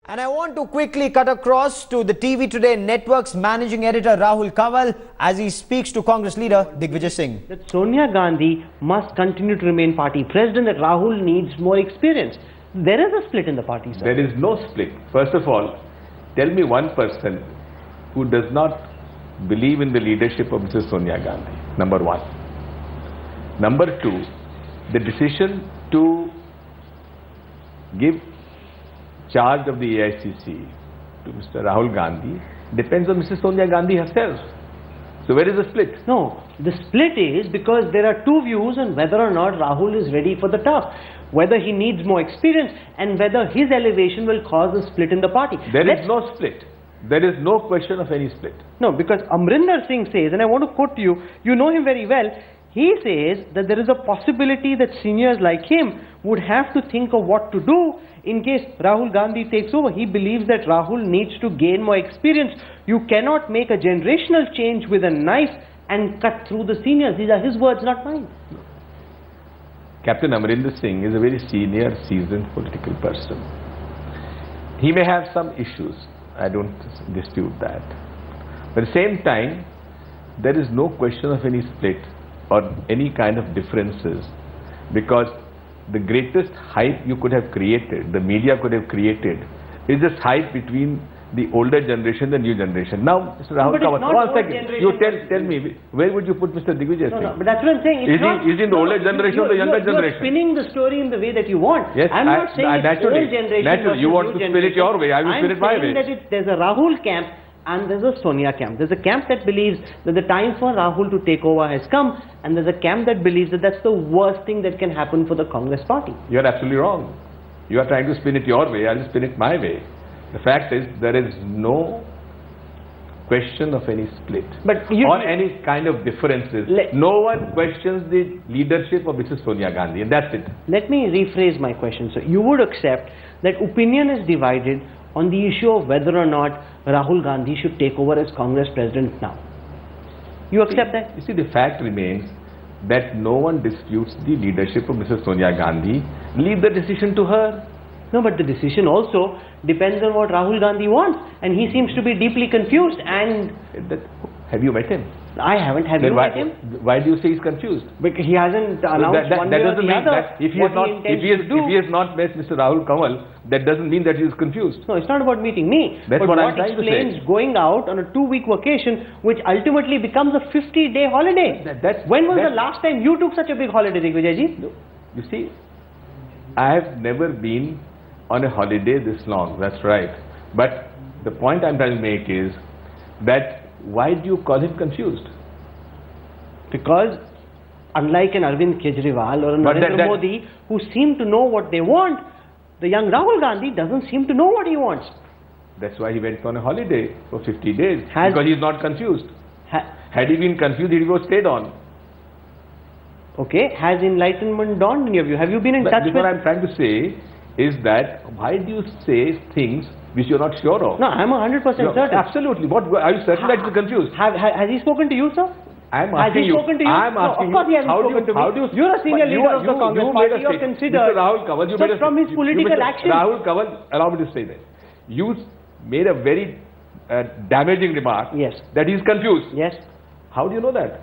And I want to quickly cut across to the TV Today Network's managing editor Rahul Kanwal as he speaks to Congress leader Digvijay Singh. That Sonia Gandhi must continue to remain party president, that Rahul needs more experience. There is a split in the party, sir. There is no split. First of all, tell me one person who does not believe in the leadership of Mrs. Sonia Gandhi. Number one. Number two, the decision to give charge of the AICC to Mr. Rahul Gandhi depends on Mrs. Sonia Gandhi herself. So where is the split? No, the split is because there are two views on whether or not Rahul is ready for the task, whether he needs more experience and whether his elevation will cause a split in the party. There is no split. There is no question of any split. No, because Amrinder Singh says, and I want to quote to you, you know him very well, he says that there is a possibility that seniors like him would have to think of what to do in case Rahul Gandhi takes over. He believes that Rahul needs to gain more experience. You cannot make a generational change with a knife and cut through the seniors. These are his words, not mine. Captain Amrinder Singh is a very senior, seasoned political person. He may have some issues. I don't dispute that. But at the same time, there is no question of any split or any kind of differences, because the greatest hype you could have created, the media could have created, is this hype between the older generation and the new generation. Now, Mr. Rahul Kanwal, one second, you tell me, where would you put Mr. Digvijay Singh? No, but that's what I'm saying. Is he in the older generation or the younger generation? You're spinning the story in the way that you want. Yes, I'm not saying it's old generation. Naturally, you want to spin it your way, I will spin it my way. I'm saying that there's a Rahul camp and there's a Sonia camp. There's a camp that believes that the time for Rahul to take over has come, and there's a camp that believes that that's the worst thing that can happen for the Congress party. You're absolutely wrong. You are trying to spin it your way, I will spin it my way. The fact is, there is no question of any split or any kind of differences. No one questions the leadership of Mrs. Sonia Gandhi, and that's it. Let me rephrase my question. So you would accept that opinion is divided on the issue of whether or not Rahul Gandhi should take over as Congress president now. You accept that? You see, the fact remains that no one disputes the leadership of Mrs. Sonia Gandhi. Leave the decision to her. No, but the decision also depends on what Rahul Gandhi wants, and he seems to be deeply confused. And have you met him? I haven't. Have you met him? Why do you say he's confused? Because he hasn't announced one way or the other if he has not met Mr. Rahul Kanwal, that doesn't mean that he is confused. No, it's not about meeting me. That's but what I'm trying to say. Explains going out on a 2-week vacation, which ultimately becomes a 50-day holiday. When was the last time you took such a big holiday, Digvijayji? You see, I have never been on a holiday this long, that's right. But the point I'm trying to make is that why do you call him confused? Because unlike an Arvind Kejriwal or an Narendra Modi who seem to know what they want, the young Rahul Gandhi doesn't seem to know what he wants. That's why he went on a holiday for 50 days, because he's not confused. Had he been confused, he would have stayed on. Okay, has enlightenment dawned in your view? Have you been in touch with... What I'm trying to say is that why do you say things which you're not sure of? No, I'm 100% certain. Absolutely. What are you certain that you're confused? Has he spoken to you, sir? I'm asking you. Has he spoken to you? I'm asking you. Of course he hasn't spoken to me. You're a senior leader of the Congress party. You're considered. Mr. Rahul Kanwal, just from his political action. Rahul Kanwal, allow me to say that. You made a very damaging remark. Yes. That he's confused. Yes. How do you know that?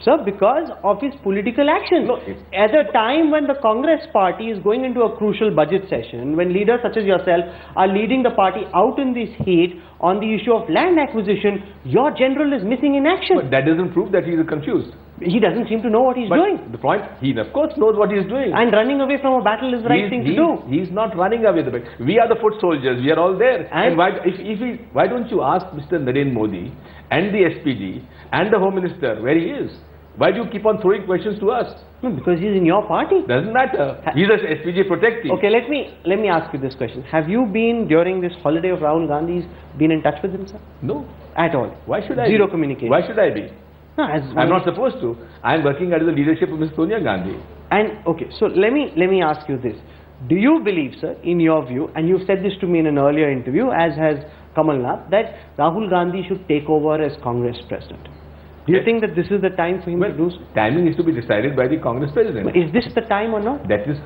Sir, because of his political action. No, at a time when the Congress party is going into a crucial budget session, when leaders such as yourself are leading the party out in this heat on the issue of land acquisition, your general is missing in action. But that doesn't prove that he is confused. He doesn't seem to know what he's doing. The point, he of course knows what he's doing. And running away from a battle is the right thing to do. He's not running away. We are the foot soldiers. We are all there. And why don't you ask Mr. Narendra Modi and the SPG and the Home Minister where he is? Why do you keep on throwing questions to us? No, because he's in your party. Doesn't matter. He's a SPG protectee. Okay, let me ask you this question. Have you been, during this holiday of Rahul Gandhi's, been in touch with him, sir? No. At all? Why should I Zero be? Communication? Why should I be? No, I'm not supposed to. I'm working under the leadership of Ms. Sonia Gandhi. And, okay, so let me ask you this. Do you believe, sir, in your view, and you've said this to me in an earlier interview, as has Kamal Nath, that Rahul Gandhi should take over as Congress president? Do you think that this is the time for him to do so? Timing is to be decided by the Congress president. Is this the time or not? That is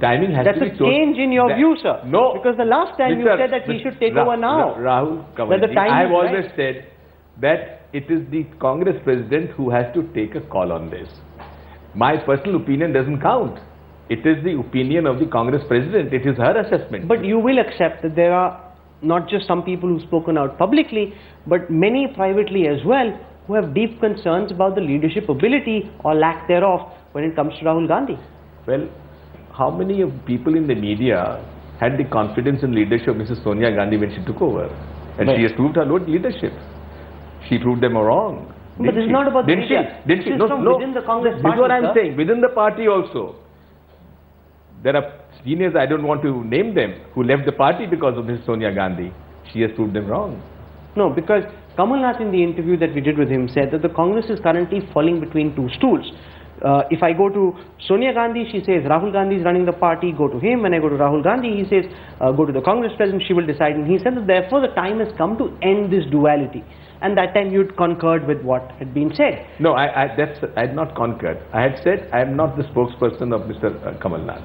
timing has That's to be a change in your view, sir. No. Because the last time you said that he should take over now. Rahul That the Kawalji, time I have is always right. said that it is the Congress president who has to take a call on this. My personal opinion doesn't count. It is the opinion of the Congress president. It is her assessment. But you will accept that there are not just some people who've spoken out publicly, but many privately as well, who have deep concerns about the leadership ability or lack thereof when it comes to Rahul Gandhi. Well, how many of people in the media had the confidence in leadership of Mrs. Sonia Gandhi when she took over? And she has proved her leadership. She proved them wrong. But this is not about the media. Didn't she? This is from within the Congress This party, is what I'm sir. saying. Within the party also. There are seniors, I don't want to name them, who left the party because of Mrs. Sonia Gandhi. She has proved them wrong. No, because Kamal Nath in the interview that we did with him said that the Congress is currently falling between two stools. If I go to Sonia Gandhi, she says Rahul Gandhi is running the party, go to him. When I go to Rahul Gandhi, he says go to the Congress president, she will decide. And he said that therefore the time has come to end this duality. And that time you'd concurred with what had been said. No, I had not concurred. I had said I am not the spokesperson of Mr. Kamal Nath.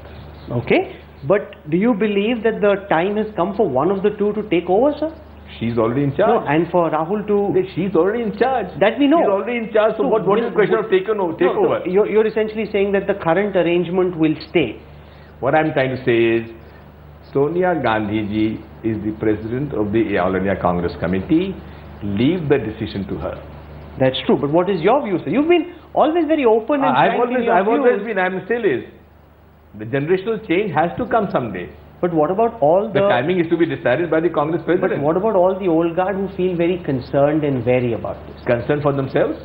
Okay, but do you believe that the time has come for one of the two to take over, sir? She's already in charge. No, and for Rahul to... She's already in charge. That we know. She's already in charge. So, what is the question of take over? So you're essentially saying that the current arrangement will stay. What I'm trying to say is, Sonia Gandhi ji is the president of the All India Congress Committee. Leave the decision to her. That's true. But what is your view, sir? You've been always very open and frank in your I've always views. been. I'm still is. The generational change has to come someday. But what about all The timing is to be decided by the Congress president. But what about all the old guard who feel very concerned and wary about this? Concerned for themselves?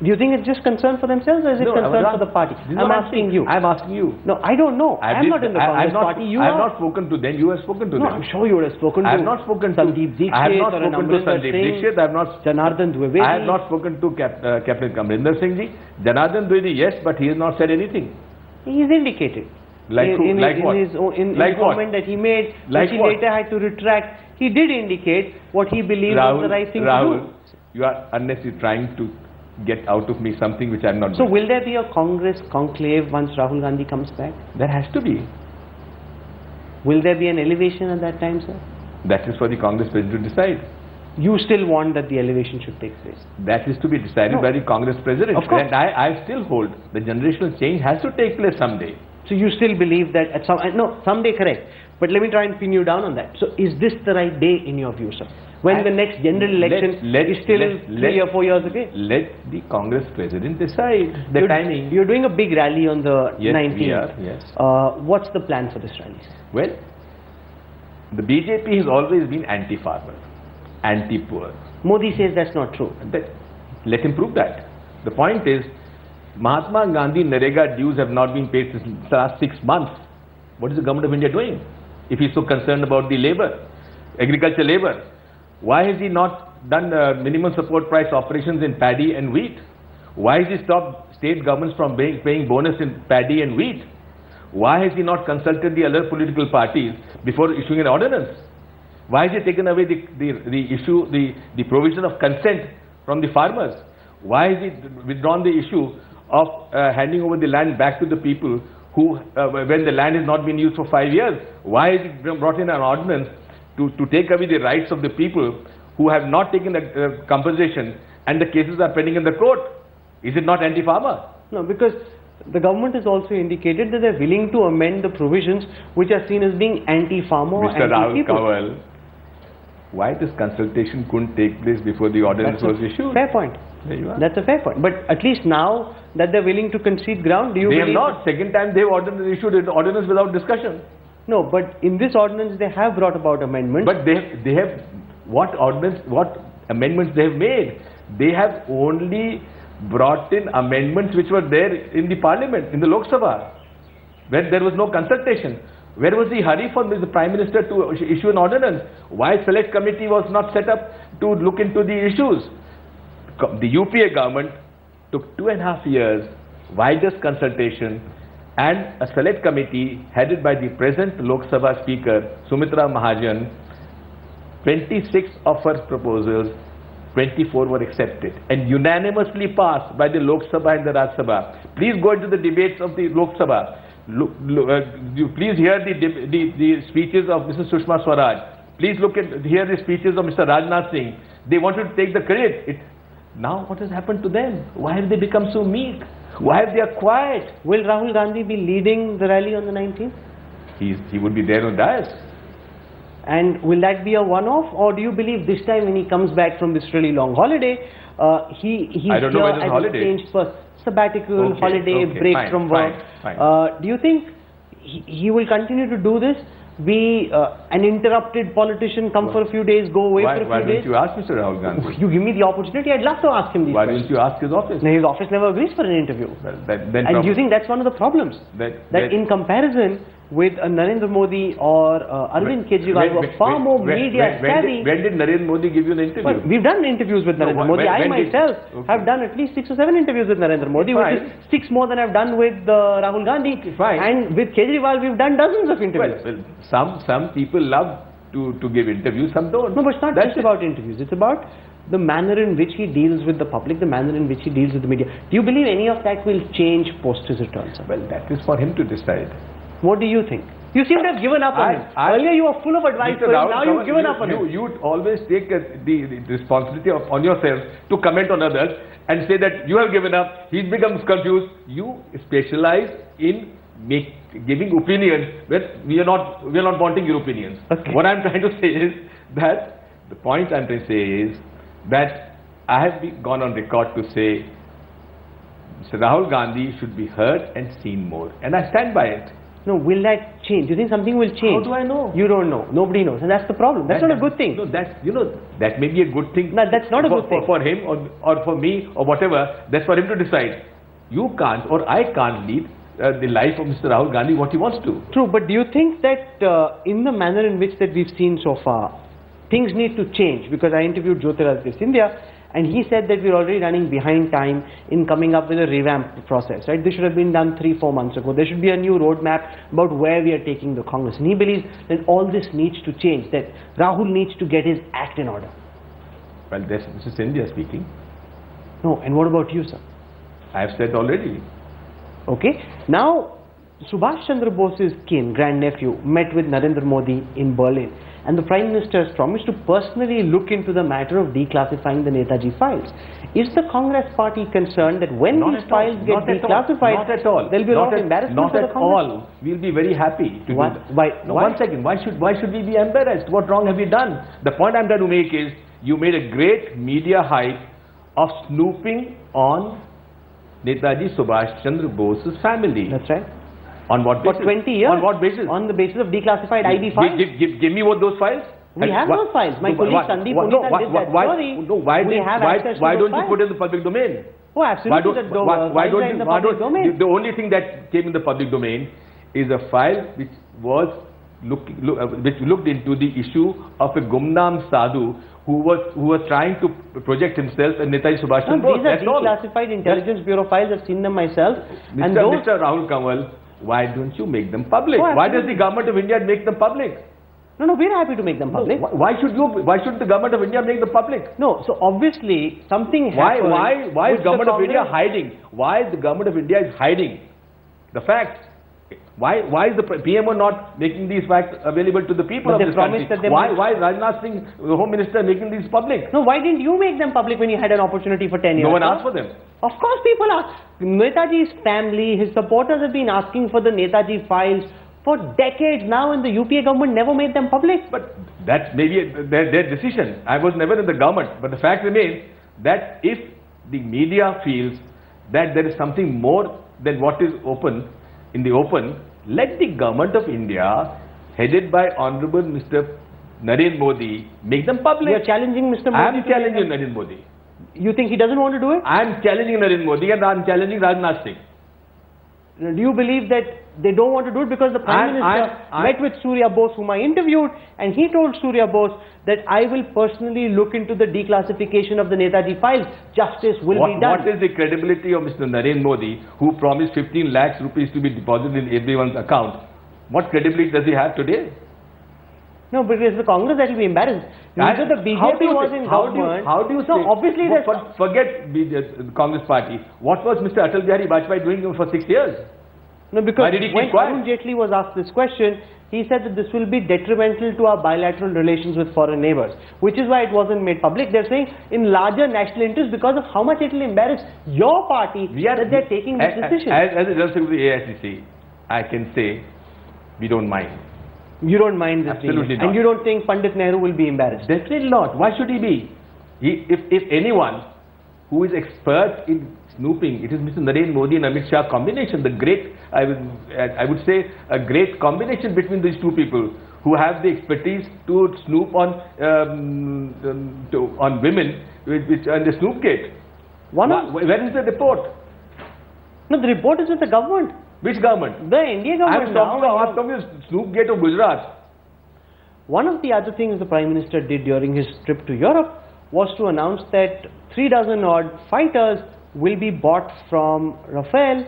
Do you think it's just concern for themselves or is it concern for the party? I'm asking you. I'm asking you. No, I don't know. I'm not in the Congress party. You I have are. not spoken to them. You have spoken to No, them. I'm sure you would have spoken to I have not spoken to Sandeep Dixit I have not or spoken to Amrinder Sandeep Singh, Dixit. I have not. Janardhan Dwivedi. I have not spoken to Captain Amrinder Singh ji. Janardhan Dwivedi, yes, but he has not said anything. He's indicated. Like who? In Like his, what? in his own, in Like the what? comment that he made, Like which he what? later had to retract, he did indicate what he believed was the right thing to do. You are unnecessarily trying to get out of me something which I am not So doing. will there be a Congress conclave once Rahul Gandhi comes back? There has to be. Will there be an elevation at that time, sir? That is for the Congress president to decide. You still want that the elevation should take place? That is to be decided by the Congress president. Of course. And I still hold the generational change has to take place someday. So you still believe that at some... No, someday correct. But let me try and pin you down on that. So is this the right day in your view, sir? When the next general election is still 3 or 4 years away? Let the Congress president decide the timing. You're doing a big rally on the 19th. We are, yes. What's the plan for this rally? Well, the BJP has always been anti-farmer, anti-poor. Modi says that's not true. Let him prove that. The point is, Mahatma Gandhi Narega dues have not been paid since the last 6 months. What is the government of India doing? If he's so concerned about the labor, agriculture labor, why has he not done minimum support price operations in paddy and wheat? Why has he stopped state governments from paying bonus in paddy and wheat? Why has he not consulted the other political parties before issuing an ordinance? Why has he taken away the provision of consent from the farmers? Why has he withdrawn the issue of handing over the land back to the people who, when the land has not been used for 5 years? Why has he brought in an ordinance to take away the rights of the people who have not taken the compensation and the cases are pending in the court? Is it not anti-farmer? No, because the government has also indicated that they're willing to amend the provisions which are seen as being anti-farmer or Mr. Rahul anti-people. Kawal, why this consultation couldn't take place before the ordinance was issued? Fair point. There you are. That's a fair point. But at least now that they're willing to concede ground, do you They believe... have not. Second time they have issued an ordinance without discussion. No, but in this ordinance they have brought about amendments. But they have what amendments they have made? They have only brought in amendments which were there in the parliament, in the Lok Sabha, where there was no consultation. Where was the hurry for the Prime Minister to issue an ordinance? Why select committee was not set up to look into the issues? The UPA government took 2.5 years, widest consultation, and a select committee headed by the present Lok Sabha Speaker, Sumitra Mahajan. 26 of her proposals, 24 were accepted and unanimously passed by the Lok Sabha and the Rajya Sabha. Please go into the debates of the Lok Sabha. you please hear the speeches of Mrs. Sushma Swaraj. Please hear the speeches of Mr. Rajnath Singh. They wanted to take the credit. Now what has happened to them? Why have they become so meek? Why have they are quiet? Will Rahul Gandhi be leading the rally on the 19th? He would be there on dais. And will that be a one-off, or do you believe this time when he comes back from this really long holiday, he's I don't know whether it's as a holiday. changed person, sabbatical, holiday, break fine, from work? fine. Do you think he will continue to do this? Be an interrupted politician, come for a few days, go away for a few Why days? don't you ask Mr. Rahul Gandhi? You give me the opportunity, I'd love to ask him these Why questions. don't you ask his office? No, his office never agrees for an interview. Well, And do you think that's one of the problems? That in comparison with Narendra Modi or Arvind Kejriwal, who are far more media savvy. When did Narendra Modi give you an interview? Well, we've done interviews with Narendra Modi. I myself have done at least 6 or 7 interviews with Narendra Modi, which is 6 more than I've done with Rahul Gandhi. Fine. And with Kejriwal, we've done dozens of interviews. Well, some people love to give interviews, some don't. No, but it's not just about interviews. It's about the manner in which he deals with the public, the manner in which he deals with the media. Do you believe any of that will change post his return, sir? Well, that is for him to decide. What do you think? You seem to have given up on him. Earlier you were full of advice for him, now you've given up on him. You always take the responsibility on yourself to comment on others and say that you have given up, he becomes confused. You specialize in giving opinions when we are not wanting your opinions. Okay. What I'm trying to say is that the point I'm trying to say is that I have gone on record to say Mr. Rahul Gandhi should be heard and seen more, and I stand by it. No, will that change? Do you think something will change? How do I know? You don't know. Nobody knows, and that's the problem. That's not a good thing. No, that may be a good thing. No, that's not a good thing. For him or for me or whatever. That's for him to decide. You can't or I can't lead the life of Mr. Rahul Gandhi what he wants to. True, but do you think that in the manner in which that we've seen so far, things need to change? Because I interviewed Jyotiraditya Scindia, and he said that we're already running behind time in coming up with a revamp process, right? This should have been done 3-4 months ago. There should be a new roadmap about where we are taking the Congress. And he believes that all this needs to change, that Rahul needs to get his act in order. Well, this is India speaking. No, and what about you, sir? I have said already. Okay. Now, Subhash Chandra Bose's kin, grandnephew, met with Narendra Modi in Berlin. And the Prime Minister has promised to personally look into the matter of declassifying the Netaji files. Is the Congress party concerned that when these files get declassified, there will be a lot of embarrassment for the Congress? Not at all. We'll be very happy to do that. Why? One second. Why should we be embarrassed? What wrong have we done? The point I'm trying to make is, you made a great media hype of snooping on Netaji Subhash Chandra Bose's family. That's right. On what basis? For 20 years. On what basis? On the basis of declassified IB files. Give me what those files. We have those files. My colleague Sandeep Punitha did that story. Why don't you put it in the public domain? Oh, absolutely. Why don't the only thing that came in the public domain is a file which looked into the issue of a Gumnam Sadhu who was trying to project himself as Netaji Subhash Chandra Bose. These are declassified Intelligence Bureau files. I've seen them myself. Mr. Rahul Kanwal, why don't you make them public? Oh, why does the government of India make them public? No, we're happy to make them public. No, why should the government of India make them public? No, so obviously something happened. Why is the government of India hiding? Why the government of India is hiding the facts? Why is the PMO not making these facts available to the people of this country? Why is Rajnath Singh, the Home Minister, making these public? No, why didn't you make them public when you had an opportunity for 10 years? No one asked for them. Of course people ask. Netaji's family, his supporters have been asking for the Netaji files for decades now, and the UPA government never made them public. But that's maybe their decision. I was never in the government. But the fact remains that if the media feels that there is something more than what is open, in the open, let the government of India, headed by Honorable Mr. Narendra Modi, make them public. You are challenging Mr. Modi. I am challenging Narendra Modi. You think he doesn't want to do it? I am challenging Narendra Modi and I am challenging Rajnath Singh. Do you believe that they don't want to do it because the Prime Minister met with Surya Bose, whom I interviewed, and he told Surya Bose that I will personally look into the declassification of the Netaji files. Justice will be done. What is the credibility of Mr. Narendra Modi, who promised 15 lakhs rupees to be deposited in everyone's account? What credibility does he have today? No, because the Congress that will be embarrassed. Neither the BJP was in government. How do you say? Obviously forget the Congress party. What was Mr. Atal Bihari Vajpayee doing for 6 years? No, because Why did he keep when quiet? Arun Jaitley was asked this question, he said that this will be detrimental to our bilateral relations with foreign neighbors, which is why it wasn't made public. They're saying in larger national interest because of how much it will embarrass your party that they're taking this decision. As a General Secretary of the AICC, I can say we don't mind. You don't mind this Absolutely deal. not. And you don't think Pandit Nehru will be embarrassed? Definitely not. Why should he be? If anyone who is expert in snooping, it is Mr. Narendra Modi and Amit Shah combination, the great, I would say, a great combination between these two people who have the expertise to snoop on women, which and the Snoopgate. Where is the report? No, the report is with the government. Which government? The Indian government. I'm talking about Snoopgate of Gujarat. One of the other things the Prime Minister did during his trip to Europe was to announce that 36 odd fighters will be bought from Rafale,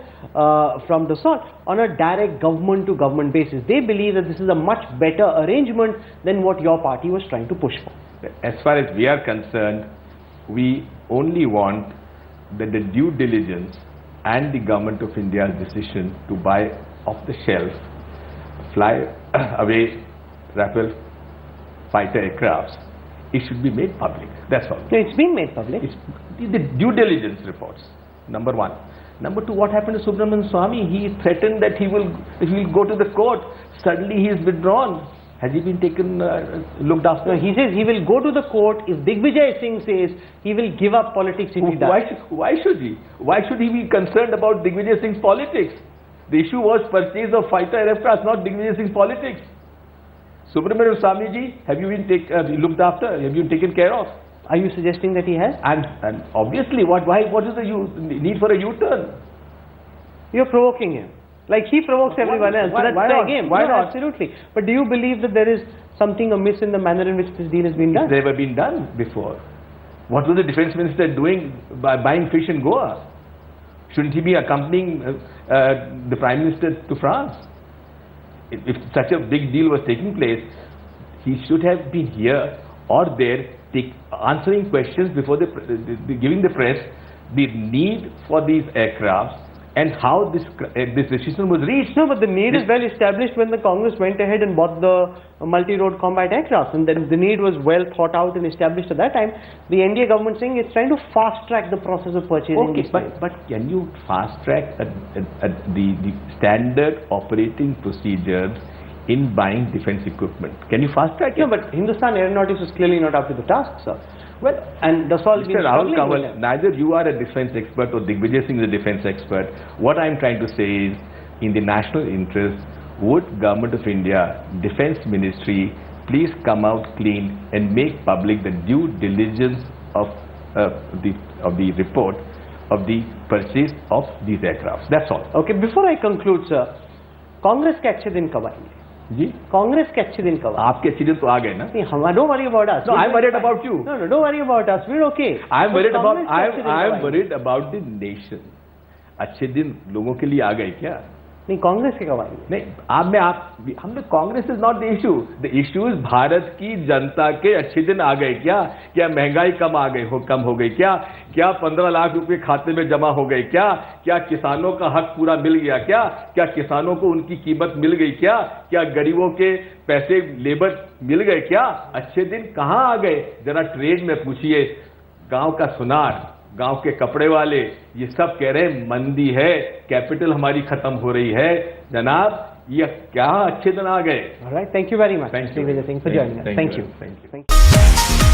from Dassault, on a direct government-to-government basis. They believe that this is a much better arrangement than what your party was trying to push for. As far as we are concerned, we only want that the due diligence and the Government of India's decision to buy off the shelf, fly away Rafale fighter aircrafts, it should be made public. That's all. No, it's been made public. It's the due diligence reports, number one. Number two, what happened to Subramanian Swamy? He threatened that he will go to the court. Suddenly he is withdrawn. Has he been taken, looked after? No, he says he will go to the court if Digvijay Singh says he will give up politics if he does. Why should he? Why should he be concerned about Digvijay Singh's politics? The issue was purchase of fighter aircraft, not Digvijay Singh's politics. Subramanian Swamy ji, have you been looked after? Have you been taken care of? Are you suggesting that he has? And obviously, what is the need for a U-turn? You're provoking him. Like he provokes everyone else. So that's fair game. Why not? Absolutely. But do you believe that there is something amiss in the manner in which this deal has been done? It's never been done before. What was the defense minister doing by buying fish in Goa? Shouldn't he be accompanying the Prime Minister to France? If such a big deal was taking place, he should have been here or there answering questions before giving the press the need for these aircrafts and how this decision was reached. No, but the need is well established when the Congress went ahead and bought the multi-road combat aircraft, and then the need was well thought out and established at that time. The NDA government saying it's trying to fast-track the process of purchasing. Okay, but can you fast-track the standard operating procedures in buying defense equipment? Can you fast-track it? No, but Hindustan Aeronautics is clearly not up to the task, sir. Well, and that's all. Mr. Rahul Kanwal, neither you are a defense expert or Digvijay Singh is a defense expert. What I am trying to say is, in the national interest, would Government of India, Defense Ministry, please come out clean and make public the due diligence of the report of the purchase of these aircrafts. That's all. Okay, before I conclude, sir, Congress के अच्छे दिन कब आएंगे? जी? Congress के अच्छे दिन कब? आपके अच्छे दिन तो आ गए ना? नहीं, don't worry about us. No, I'm worried about you. No, don't worry about us. We're okay. I'm worried about the nation. अच्छे दिन लोगों के लिए आ गए क्या? नहीं, कांग्रेस के कब आएंगे? नहीं, हम लोग Congress is not the issue. The issue is Bharat की जनता के अच्छे दिन आ गए क्या? क्या महंगाई कम हो गई क्या? क्या 15 लाख रुपए खाते में जमा हो गए क्या? क्या किसानों का हक पूरा मिल गया क्या? क्या किसानों को उनकी कीमत मिल गई क्या? क्या गरीबों के पैसे लेबर मिल गए क्या? अच्छे दिन कहाँ आ गए? जरा ट्रेड में पूछिए, गांव का सुनार, गांव के कपड़े वाले, ये सब कह रहे हैं मंदी है, कैपिटल हमारी खत्म हो रही है. जनाब, ये क्या अच्छे दिन आ गए. All right, thank you very much. Thank you. Thank you for joining us. Thank you. Thank you.